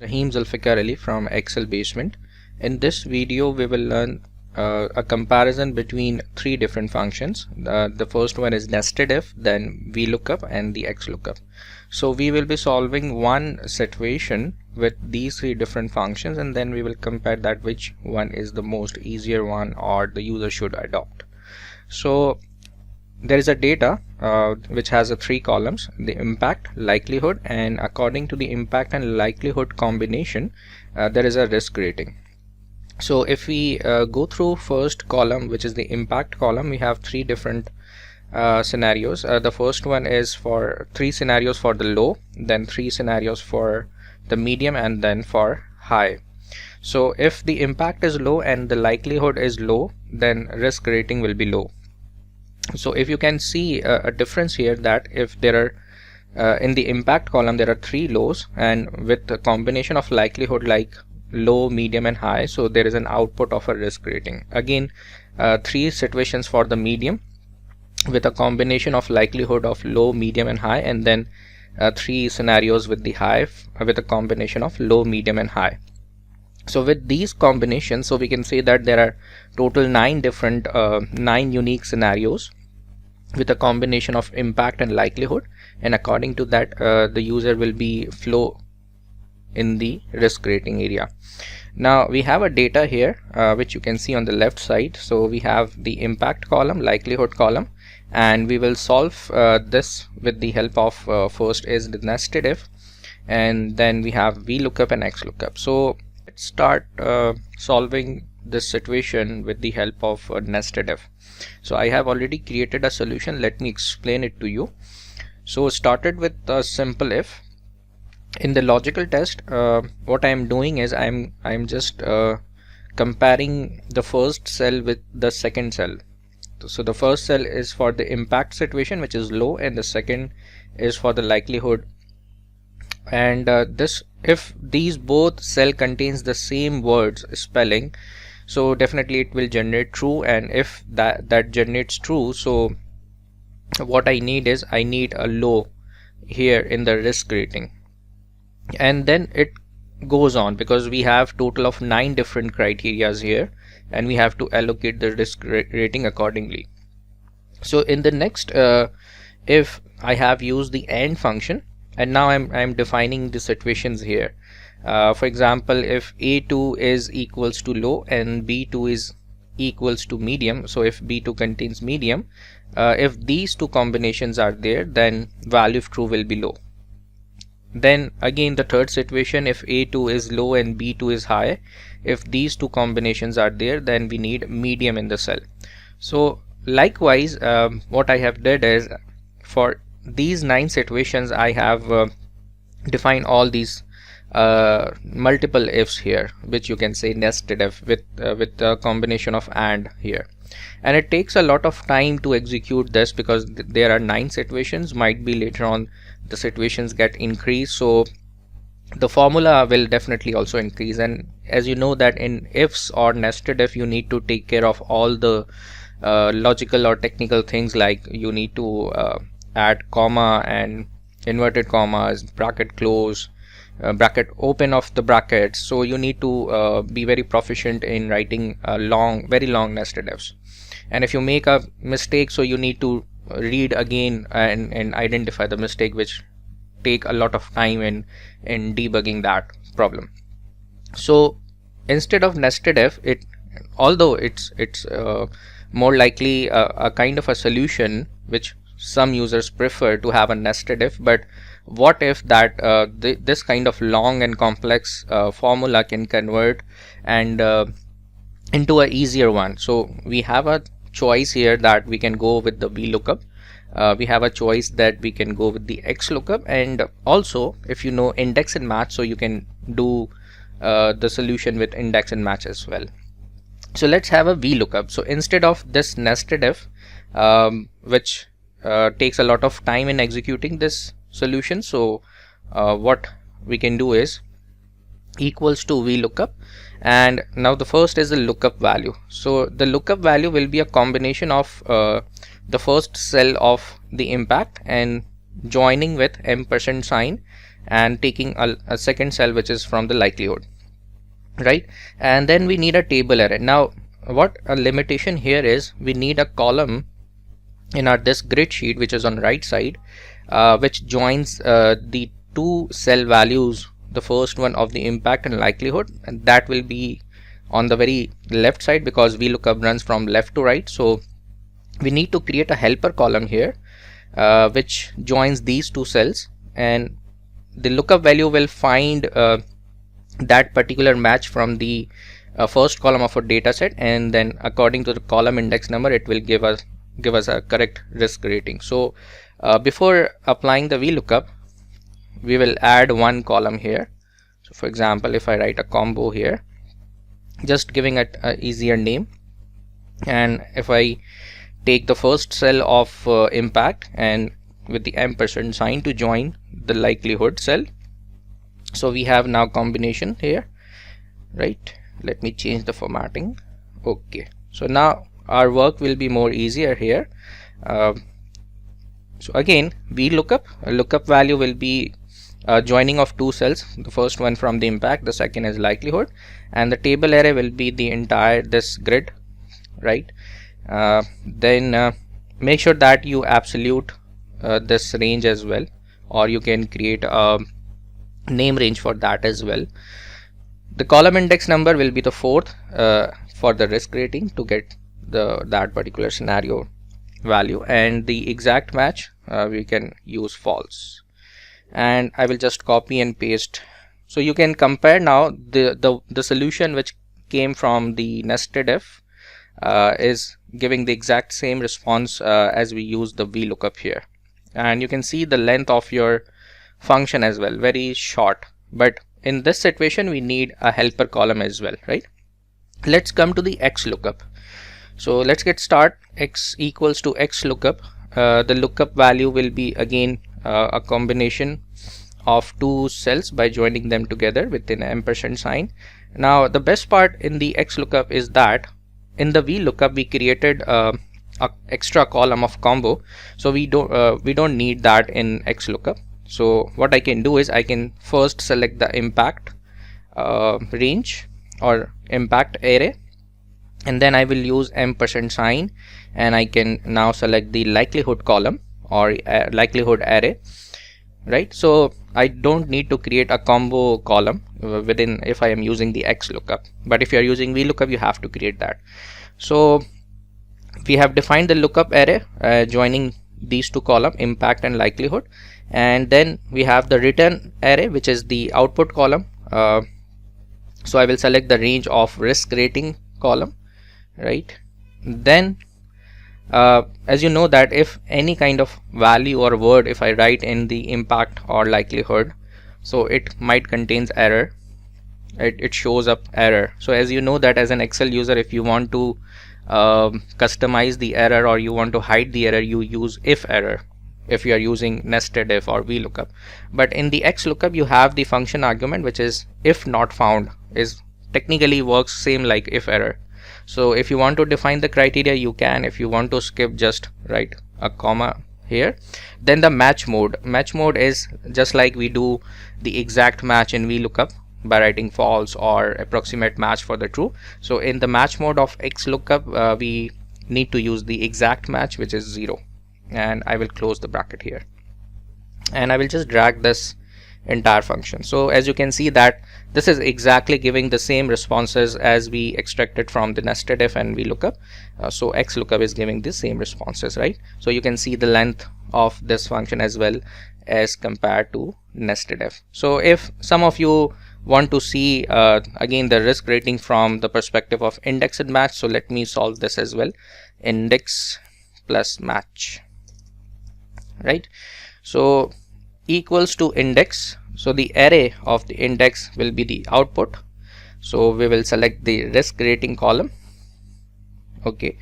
Rahim Zulfikar Ali from Excel Basement. In this video we will learn a comparison between three different functions. The first one is nested if, then VLOOKUP and the XLOOKUP. So we will be solving one situation with these three different functions, and then we will compare that which one is the most easier one or the user should adopt. So there is a data which has three columns: the impact, likelihood, and according to the impact and likelihood combination there is a risk rating. So if we go through first column, which is the impact column, we have three different scenarios. The first one is for three scenarios for the low, then three scenarios for the medium, and then for high. So if the impact is low and the likelihood is low, then risk rating will be low. So if you can see a difference here, that if there are in the impact column there are three lows, and with the combination of likelihood like low, medium, and high, so there is an output of a risk rating. Again, three situations for the medium with a combination of likelihood of low, medium, and high, and then three scenarios with the high with a combination of low, medium, and high. So with these combinations, so we can say that there are total nine unique scenarios with a combination of impact and likelihood, and according to that the user will be flow in the risk rating area. Now we have a data here which you can see on the left side. So we have the impact column, likelihood column, and we will solve this with the help of first is the nested if, and then we have VLOOKUP and XLOOKUP. So let's start solving this situation with the help of nested if. So I have already created a solution. Let me explain it to you. So started with a simple if. In the logical test, what I am doing is I'm just comparing the first cell with the second cell. So the first cell is for the impact situation, which is low, and the second is for the likelihood. And this, if these both cell contains the same words spelling, so definitely it will generate true. And if that generates true, so what I need is I need a low here in the risk rating. And then it goes on, because we have total of 9 different criterias here, and we have to allocate the risk rating accordingly. So in the next if I have used the AND function, and now I'm defining the situations here. For example, if A2 is equals to low and B2 is equals to medium, so if B2 contains medium, if these two combinations are there, then value of true will be low. Then again the third situation, if A2 is low and B2 is high, if these two combinations are there, then we need medium in the cell. So likewise, what I have did is for these 9 situations I have defined all these multiple ifs here, which you can say nested if with a combination of AND here. And it takes a lot of time to execute this, because there are 9 situations. Might be later on the situations get increased, so the formula will definitely also increase. And as you know that in ifs or nested if, you need to take care of all the logical or technical things, like you need to add comma and inverted commas, bracket close, bracket open of the brackets. So you need to be very proficient in writing very long nested ifs. And if you make a mistake, so you need to read again and identify the mistake, which take a lot of time in debugging that problem. So instead of nested if, although it's more likely a kind of a solution which some users prefer to have a nested if, but what if that this kind of long and complex formula can convert and into a easier one? So we have a choice here that we can go with the VLOOKUP. We have a choice that we can go with the XLOOKUP, and also if you know index and match, so you can do the solution with index and match as well. So let's have a VLOOKUP. So instead of this nested if, which takes a lot of time in executing this solution, so what we can do is equals to VLOOKUP, and now the first is the lookup value. So the lookup value will be a combination of the first cell of the impact and joining with ampersand sign and taking a second cell which is from the likelihood, right? And then we need a table array. Now what a limitation here is, we need a column in our this grid sheet which is on right side, which joins the two cell values, the first one of the impact and likelihood, and that will be on the very left side because VLOOKUP runs from left to right. So we need to create a helper column here which joins these two cells, and the lookup value will find that particular match from the first column of a data set, and then according to the column index number it will give us a correct risk rating. So before applying the VLOOKUP, we will add one column here. So for example, if I write a combo here, just giving it an easier name, and if I take the first cell of impact and with the ampersand sign to join the likelihood cell, so we have now combination here, right? Let me change the formatting. Okay, so now our work will be more easier here. So again, VLOOKUP, a lookup value will be joining of two cells, the first one from the impact, the second is likelihood, and the table array will be the entire this grid, right? Then make sure that you absolute this range as well, or you can create a name range for that as well. The column index number will be the fourth for the risk rating to get that particular scenario value, and the exact match we can use false. And I will just copy and paste. So you can compare now the solution which came from the nested if is giving the exact same response as we use the VLOOKUP here, and you can see the length of your function as well, very short. But in this situation we need a helper column as well, right? Let's come to the XLOOKUP. So let's get start. X equals to XLOOKUP. The lookup value will be again a combination of two cells by joining them together with an ampersand sign. Now the best part in the XLOOKUP is that in the VLOOKUP we created a extra column of combo, so we don't need that in XLOOKUP. So what I can do is I can first select the impact range or impact array, and then I will use ampersand sign, and I can now select the likelihood column or likelihood array, right? So I don't need to create a combo column within if I am using the XLOOKUP, but if you are using VLOOKUP you have to create that. So we have defined the lookup array joining these two columns, impact and likelihood, and then we have the return array which is the output column. So I will select the range of risk rating column, right? Then as you know that if any kind of value or word if I write in the impact or likelihood, so it might contains error, it shows up error. So as you know that as an Excel user, if you want to customize the error or you want to hide the error, you use if error if you are using nested if or VLOOKUP. But in the XLOOKUP you have the function argument which is if not found, is technically works same like if error. So if you want to define the criteria you can, if you want to skip just write a comma here. Then the match mode is just like we do the exact match in VLOOKUP by writing false or approximate match for the true. So in the match mode of XLOOKUP we need to use the exact match which is 0, and I will close the bracket here and I will just drag this entire function. So as you can see that this is exactly giving the same responses as we extracted from the nested if and VLOOKUP. So XLOOKUP is giving the same responses, right? So you can see the length of this function as well as compared to nested if. So if some of you want to see again the risk rating from the perspective of indexed match, so let me solve this as well. Index plus match, right? So equals to index, so the array of the index will be the output, so we will select the risk rating column. Okay,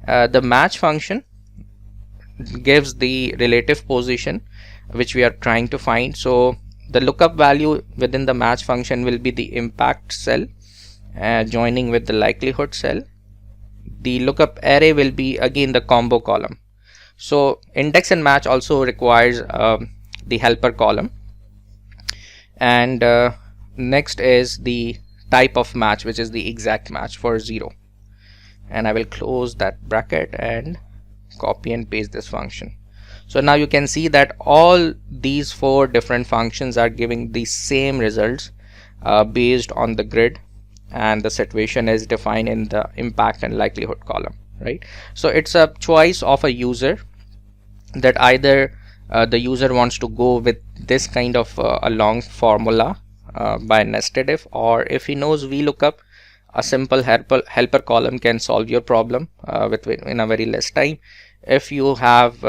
the match function gives the relative position which we are trying to find. So the lookup value within the match function will be the impact cell joining with the likelihood cell. The lookup array will be again the combo column. So index and match also requires the helper column. And next is the type of match, which is the exact match for 0. And I will close that bracket and copy and paste this function. So now you can see that all these 4 different functions are giving the same results based on the grid, and the situation is defined in the impact and likelihood column, right? So it's a choice of a user that either the user wants to go with this kind of a long formula by nested if, or if he knows VLOOKUP, a simple helper column can solve your problem in a very less time. If you have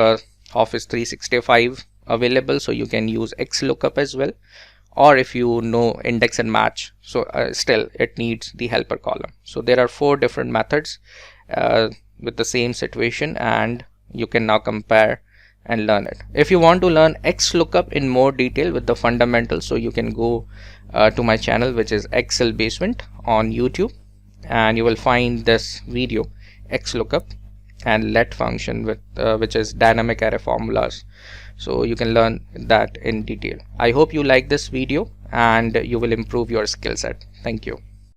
Office 365 available, so you can use XLOOKUP as well, or if you know index and match, so still it needs the helper column. So there are 4 different methods with the same situation, and you can now compare and learn it. If you want to learn XLOOKUP in more detail with the fundamentals, so you can go to my channel, which is Excel Basement on YouTube, and you will find this video, XLOOKUP and let function, with which is dynamic array formulas. So you can learn that in detail. I hope you like this video and you will improve your skill set. Thank you.